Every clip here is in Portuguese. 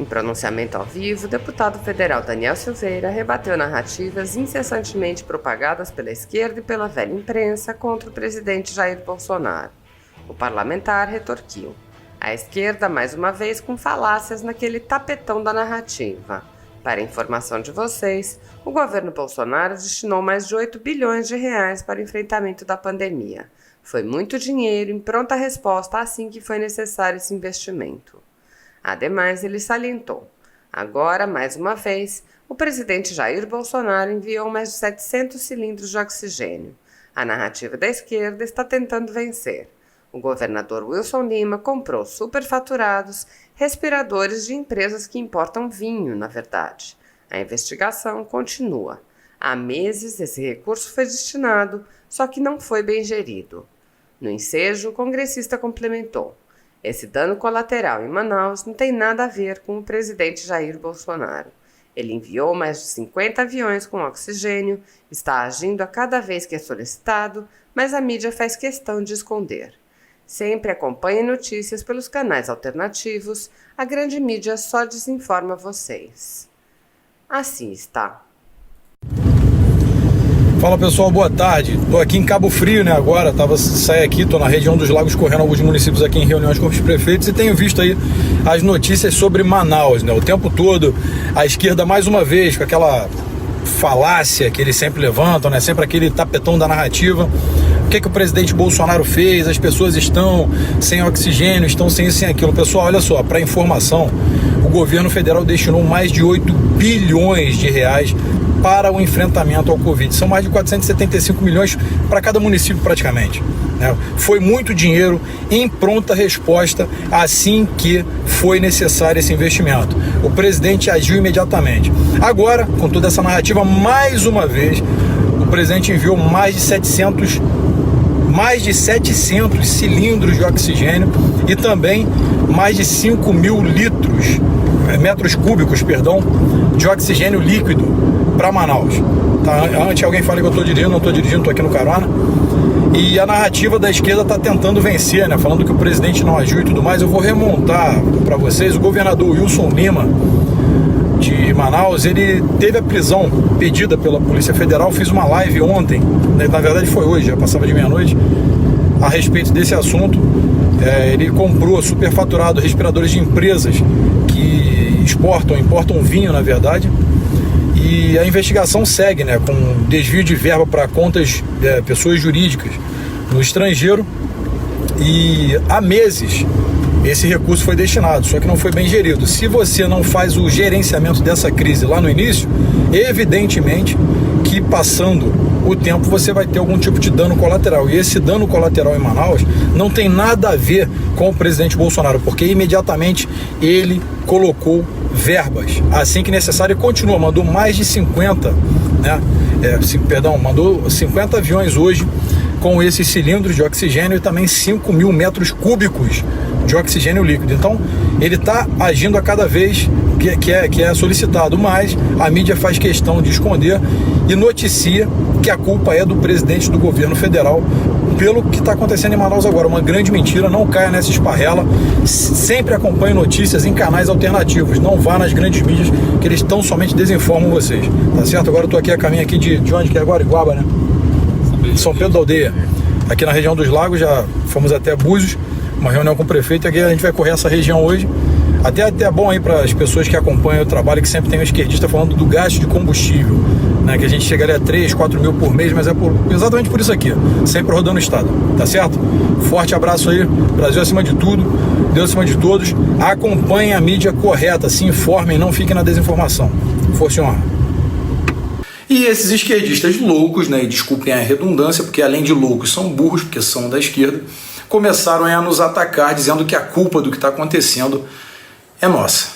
Em pronunciamento ao vivo, o deputado federal Daniel Silveira rebateu narrativas incessantemente propagadas pela esquerda e pela velha imprensa contra o presidente Jair Bolsonaro. O parlamentar retorquiu: a esquerda, mais uma vez, com falácias naquele tapetão da narrativa. Para informação de vocês, o governo Bolsonaro destinou mais de 8 bilhões de reais para o enfrentamento da pandemia. Foi muito dinheiro em pronta resposta assim que foi necessário esse investimento. Ademais, ele salientou: agora, mais uma vez, o presidente Jair Bolsonaro enviou mais de 700 cilindros de oxigênio. A narrativa da esquerda está tentando vencer. O governador Wilson Lima comprou superfaturados, respiradores de empresas que importam vinho, na verdade. A investigação continua. Há meses esse recurso foi destinado, só que não foi bem gerido. No ensejo, o congressista complementou: esse dano colateral em Manaus não tem nada a ver com o presidente Jair Bolsonaro. Ele enviou mais de 50 aviões com oxigênio, está agindo a cada vez que é solicitado, mas a mídia faz questão de esconder. Sempre acompanhe notícias pelos canais alternativos, a grande mídia só desinforma vocês. Assim está. Fala pessoal, boa tarde. Tô aqui em Cabo Frio, né, agora, saí aqui, tô na região dos Lagos correndo alguns municípios aqui em reuniões com os prefeitos e tenho visto aí as notícias sobre Manaus, né, o tempo todo a esquerda mais uma vez com aquela falácia que eles sempre levantam, né, sempre aquele tapetão da narrativa. O que o presidente Bolsonaro fez? As pessoas estão sem oxigênio, estão sem isso, sem aquilo. Pessoal, olha só, para informação, o governo federal destinou mais de 8 bilhões de reais para o enfrentamento ao Covid. São mais de 475 milhões para cada município praticamente, né? Foi muito dinheiro em pronta resposta assim que foi necessário esse investimento. O presidente agiu imediatamente. Agora, com toda essa narrativa, mais uma vez, o presidente enviou mais de 700 cilindros de oxigênio e também mais de 5 mil metros cúbicos, de oxigênio líquido para Manaus. Tá? Antes alguém fala que eu estou dirigindo, não estou dirigindo, estou aqui no carona. E a narrativa da esquerda está tentando vencer, né? Falando que o presidente não agiu e tudo mais. Eu vou remontar para vocês. O governador Wilson Lima, de Manaus, ele teve a prisão pedida pela Polícia Federal. Fiz uma live ontem, né? Na verdade foi hoje, já passava de meia-noite, a respeito desse assunto. Ele comprou superfaturado respiradores de empresas que importam vinho, na verdade. E a investigação segue, né, com desvio de verba para contas de pessoas jurídicas no estrangeiro. E há meses esse recurso foi destinado, só que não foi bem gerido. Se você não faz o gerenciamento dessa crise lá no início, evidentemente que passando o tempo você vai ter algum tipo de dano colateral. E esse dano colateral em Manaus não tem nada a ver com o presidente Bolsonaro, porque imediatamente ele colocou verbas, assim que necessário, e continua, mandou mais de 50, né? Mandou 50 aviões hoje com esses cilindros de oxigênio e também 5 mil metros cúbicos de oxigênio líquido. Então, ele está agindo a cada vez que é solicitado, mas a mídia faz questão de esconder e noticia que a culpa é do presidente do governo federal pelo que está acontecendo em Manaus agora. Uma grande mentira, não caia nessa esparrela. Sempre acompanhe notícias em canais alternativos, não vá nas grandes mídias, que eles tão somente desinformam vocês, tá certo? Agora eu tô aqui a caminho aqui de onde que é agora? Iguaba, né? São Pedro da Aldeia, aqui na região dos Lagos. Já fomos até Búzios, uma reunião com o prefeito, aqui a gente vai correr essa região hoje. Até é bom aí para as pessoas que acompanham o trabalho, que sempre tem um esquerdista falando do gasto de combustível, né, que a gente chega ali a 3, 4 mil por mês, mas é exatamente por isso aqui, sempre rodando o estado, tá certo? Forte abraço aí, Brasil acima de tudo, Deus acima de todos. Acompanhem a mídia correta, se informem, não fiquem na desinformação. Força e honra. E esses esquerdistas loucos, né, e desculpem a redundância, porque além de loucos são burros, porque são da esquerda, começaram a nos atacar dizendo que a culpa do que está acontecendo é nossa.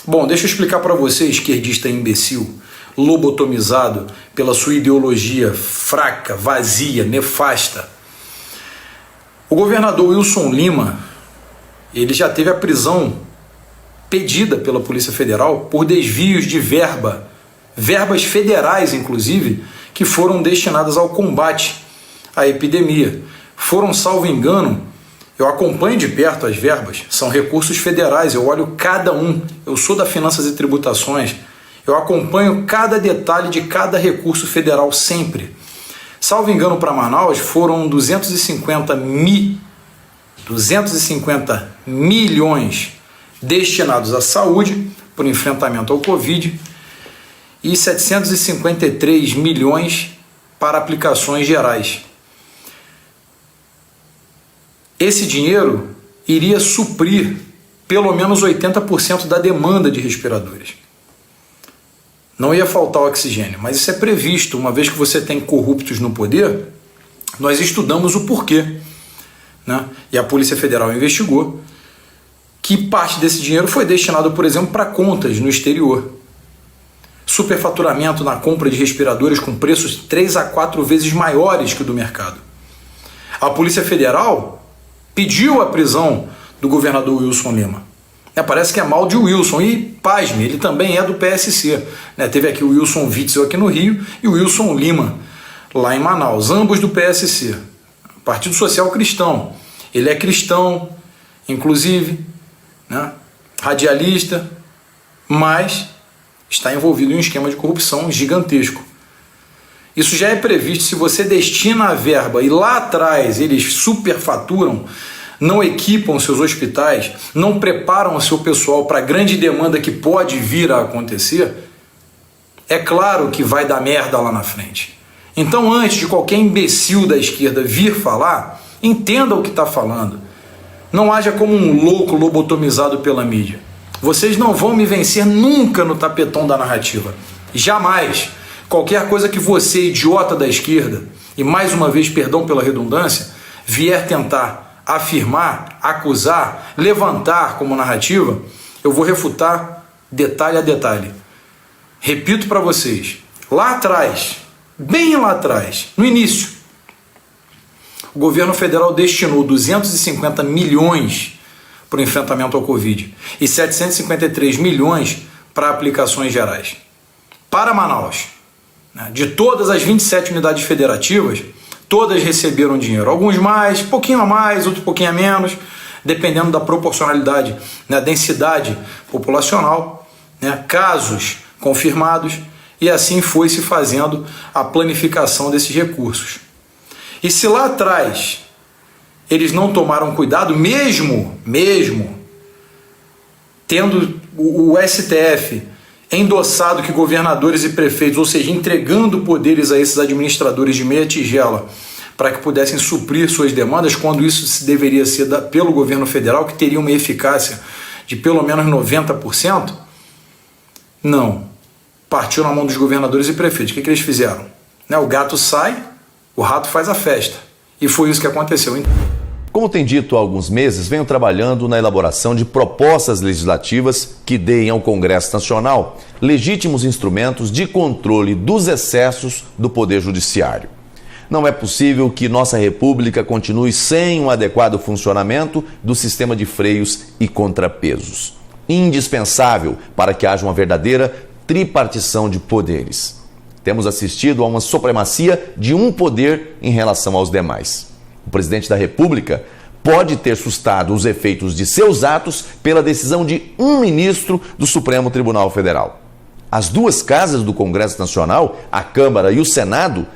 Bom, deixa eu explicar para você, esquerdista imbecil, lobotomizado pela sua ideologia fraca, vazia, nefasta. O governador Wilson Lima, ele já teve a prisão pedida pela Polícia Federal por desvios de verbas federais, inclusive, que foram destinadas ao combate à epidemia. Foram, salvo engano, Eu acompanho de perto as verbas, são recursos federais, eu olho cada um, eu sou da Finanças e Tributações, eu acompanho cada detalhe de cada recurso federal sempre. Salvo engano, para Manaus foram 250 milhões destinados à saúde, por enfrentamento ao Covid, e 753 milhões para aplicações gerais. Esse dinheiro iria suprir pelo menos 80% da demanda de respiradores. Não ia faltar oxigênio, mas isso é previsto. Uma vez que você tem corruptos no poder, nós estudamos o porquê, né? E a Polícia Federal investigou que parte desse dinheiro foi destinado, por exemplo, para contas no exterior. Superfaturamento na compra de respiradores com preços 3 a 4 vezes maiores que o do mercado. A Polícia Federal pediu a prisão do governador Wilson Lima. Parece que é mal de Wilson, e pasme, ele também é do PSC. Teve aqui o Wilson Witzel aqui no Rio e o Wilson Lima lá em Manaus, ambos do PSC, Partido Social Cristão. Ele é cristão, inclusive, radialista, mas está envolvido em um esquema de corrupção gigantesco. Isso já é previsto. Se você destina a verba e lá atrás eles superfaturam, não equipam seus hospitais, não preparam o seu pessoal para a grande demanda que pode vir a acontecer, é claro que vai dar merda lá na frente. Então, antes de qualquer imbecil da esquerda vir falar, entenda o que está falando. Não haja como um louco lobotomizado pela mídia. Vocês não vão me vencer nunca no tapetão da narrativa. Jamais. Qualquer coisa que você, idiota da esquerda, e mais uma vez, perdão pela redundância, vier tentar afirmar, acusar, levantar como narrativa, eu vou refutar detalhe a detalhe. Repito para vocês, lá atrás, bem lá atrás, no início, o governo federal destinou 250 milhões para o enfrentamento ao Covid e 753 milhões para aplicações gerais. Para Manaus, de todas as 27 unidades federativas, todas receberam dinheiro. Alguns mais, pouquinho a mais, outros pouquinho a menos, dependendo da proporcionalidade, densidade populacional, casos confirmados, e assim foi se fazendo a planificação desses recursos. E se lá atrás eles não tomaram cuidado, mesmo tendo o STF endossado que governadores e prefeitos, ou seja, entregando poderes a esses administradores de meia tigela para que pudessem suprir suas demandas, quando isso se deveria ser pelo governo federal, que teria uma eficácia de pelo menos 90%, não. Partiu na mão dos governadores e prefeitos. O que eles fizeram? O gato sai, o rato faz a festa. E foi isso que aconteceu. Como tem dito há alguns meses, venho trabalhando na elaboração de propostas legislativas que deem ao Congresso Nacional legítimos instrumentos de controle dos excessos do Poder Judiciário. Não é possível que nossa República continue sem um adequado funcionamento do sistema de freios e contrapesos. Indispensável para que haja uma verdadeira tripartição de poderes. Temos assistido a uma supremacia de um poder em relação aos demais. O presidente da República pode ter sustado os efeitos de seus atos pela decisão de um ministro do Supremo Tribunal Federal. As duas casas do Congresso Nacional, a Câmara e o Senado,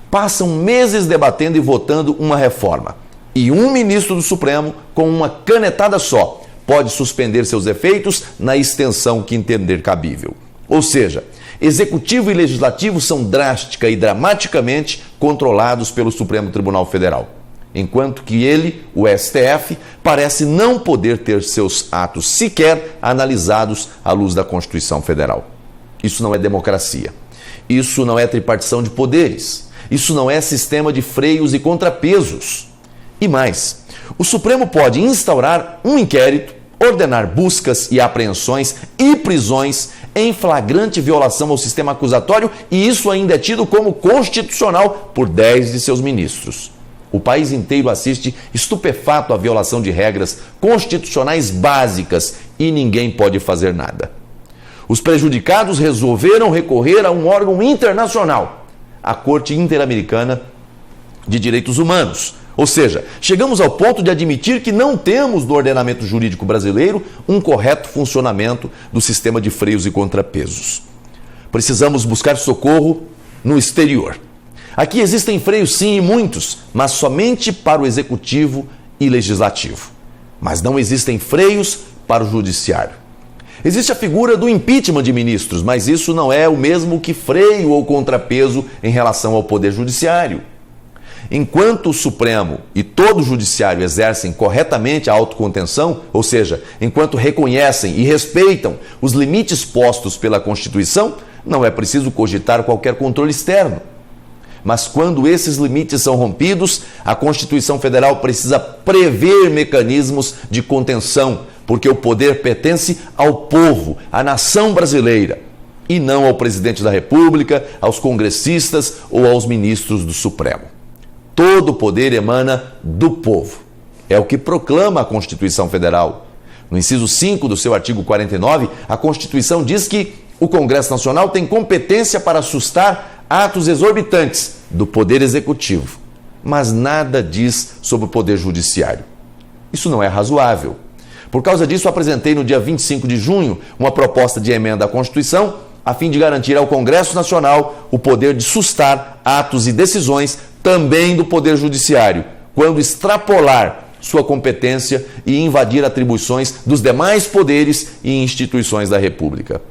passam meses debatendo e votando uma reforma. E um ministro do Supremo, com uma canetada só, pode suspender seus efeitos na extensão que entender cabível. Ou seja, Executivo e Legislativo são drástica e dramaticamente controlados pelo Supremo Tribunal Federal. Enquanto que ele, o STF, parece não poder ter seus atos sequer analisados à luz da Constituição Federal. Isso não é democracia. Isso não é tripartição de poderes. Isso não é sistema de freios e contrapesos. E mais, o Supremo pode instaurar um inquérito, ordenar buscas e apreensões e prisões em flagrante violação ao sistema acusatório, e isso ainda é tido como constitucional por 10 de seus ministros. O país inteiro assiste estupefato à violação de regras constitucionais básicas e ninguém pode fazer nada. Os prejudicados resolveram recorrer a um órgão internacional, a Corte Interamericana de Direitos Humanos, Ou seja, chegamos ao ponto de admitir que não temos no ordenamento jurídico brasileiro um correto funcionamento do sistema de freios e contrapesos. Precisamos buscar socorro no exterior. Aqui existem freios sim e muitos, mas somente para o executivo e legislativo. Mas não existem freios para o judiciário. Existe a figura do impeachment de ministros, mas isso não é o mesmo que freio ou contrapeso em relação ao poder judiciário. Enquanto o Supremo e todo o Judiciário exercem corretamente a autocontenção, ou seja, enquanto reconhecem e respeitam os limites postos pela Constituição, não é preciso cogitar qualquer controle externo. Mas quando esses limites são rompidos, a Constituição Federal precisa prever mecanismos de contenção, porque o poder pertence ao povo, à nação brasileira, e não ao presidente da República, aos congressistas ou aos ministros do Supremo. Todo o poder emana do povo. É o que proclama a Constituição Federal. No inciso 5 do seu artigo 49, a Constituição diz que o Congresso Nacional tem competência para sustar atos exorbitantes do Poder Executivo, mas nada diz sobre o Poder Judiciário. Isso não é razoável. Por causa disso, apresentei no dia 25 de junho uma proposta de emenda à Constituição a fim de garantir ao Congresso Nacional o poder de sustar atos e decisões também do Poder Judiciário, quando extrapolar sua competência e invadir atribuições dos demais poderes e instituições da República.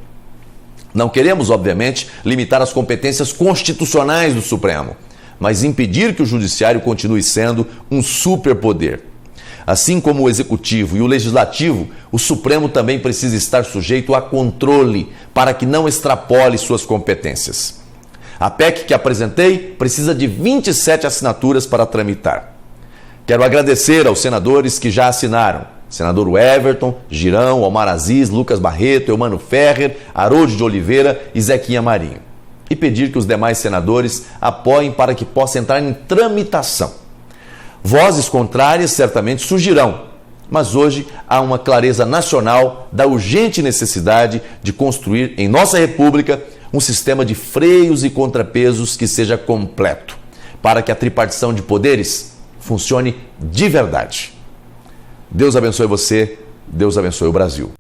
Não queremos, obviamente, limitar as competências constitucionais do Supremo, mas impedir que o Judiciário continue sendo um superpoder. Assim como o Executivo e o Legislativo, o Supremo também precisa estar sujeito a controle para que não extrapole suas competências. A PEC que apresentei precisa de 27 assinaturas para tramitar. Quero agradecer aos senadores que já assinaram. Senador Everton, Girão, Omar Aziz, Lucas Barreto, Eumano Ferrer, Haroldo de Oliveira e Zequinha Marinho. E pedir que os demais senadores apoiem para que possa entrar em tramitação. Vozes contrárias certamente surgirão, mas hoje há uma clareza nacional da urgente necessidade de construir em nossa República um sistema de freios e contrapesos que seja completo, para que a tripartição de poderes funcione de verdade. Deus abençoe você, Deus abençoe o Brasil.